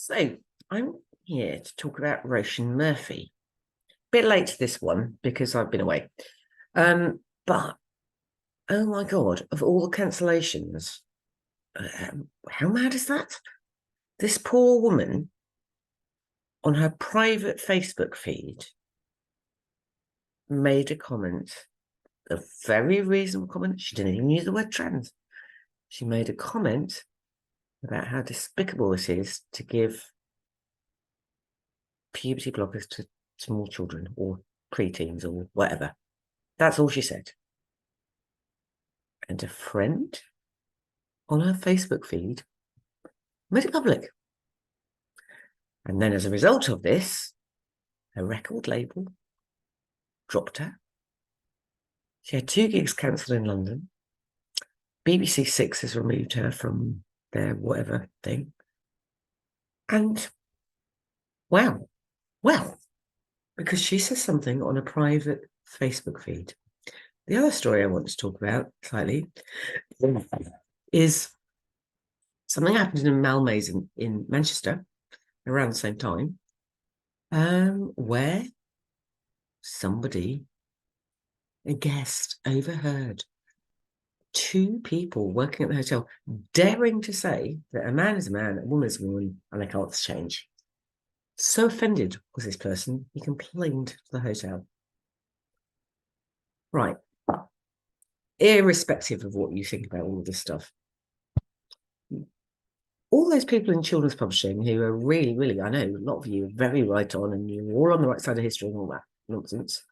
So I'm here to talk about Roisin Murphy. Bit late to this one because I've been away. But oh my God, of all the cancellations, how mad is that? This poor woman on her private Facebook feed made a comment, a very reasonable comment. She didn't even use the word trans. She made a comment about how despicable it is to give puberty blockers to small children or preteens or whatever. That's all she said. And a friend on her Facebook feed made it public. And then as a result of this, her record label dropped her. She had 2 gigs cancelled in London. BBC Six has removed her from their whatever thing. And wow, well, because she says something on a private Facebook feed. The other story I want to talk about slightly is something happened in Malmaison in Manchester around the same time, where somebody, a guest, overheard 2 people working at the hotel daring to say that a man is a man, a woman is a woman, and they can't change. So offended was this person, he complained to the hotel. Right. Irrespective of what you think about all of this stuff, all those people in children's publishing who are really, I know a lot of you are very right on and you're all on the right side of history and all that nonsense.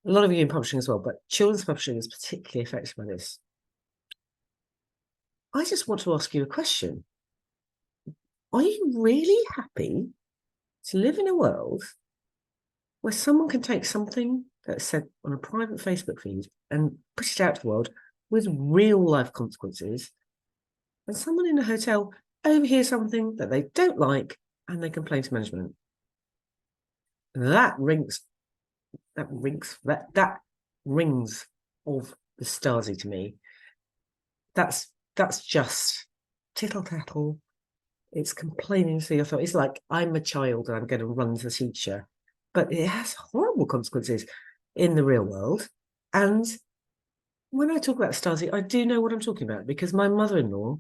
A lot of you in publishing as well, but children's publishing is particularly affected by this. I just want to ask you a question. Are you really happy to live in a world where someone can take something that's said on a private Facebook feed and push it out to the world with real life consequences, and someone in a hotel overhears something that they don't like and they complain to management? That rings of the Stasi to me. That's just tittle tattle. It's complaining to the authority. It's like I'm a child and I'm going to run to the teacher, but it has horrible consequences in the real world. And when I talk about Stasi, I do know what I'm talking about because my mother-in-law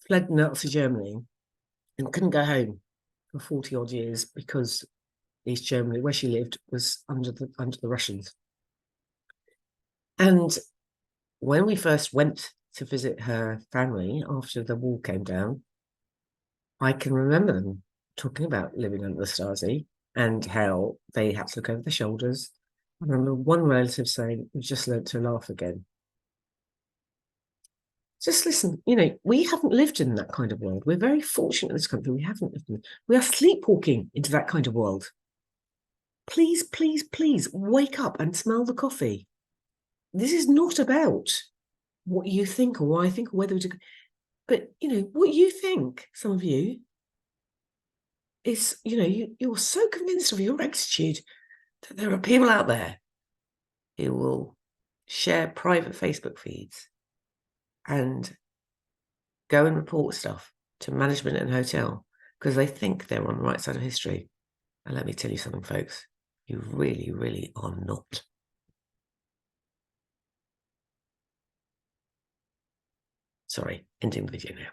fled Nazi Germany and couldn't go home for 40 odd years because East Germany, where she lived, was under the Russians. And when we first went to visit her family after the wall came down, I can remember them talking about living under the Stasi and how they had to look over their shoulders. I remember one relative saying, "We just learnt to laugh again." Just listen, we haven't lived in that kind of world. We're very fortunate in this country. We haven't lived in it. We are sleepwalking into that kind of world. Please, please, please wake up and smell the coffee. This is not about what you think or what I think or whether to, but what you think, some of you, is you're so convinced of your rectitude that there are people out there who will share private Facebook feeds and go and report stuff to management and hotel because they think they're on the right side of history. And let me tell you something, folks, you really are not. Sorry, ending the video now.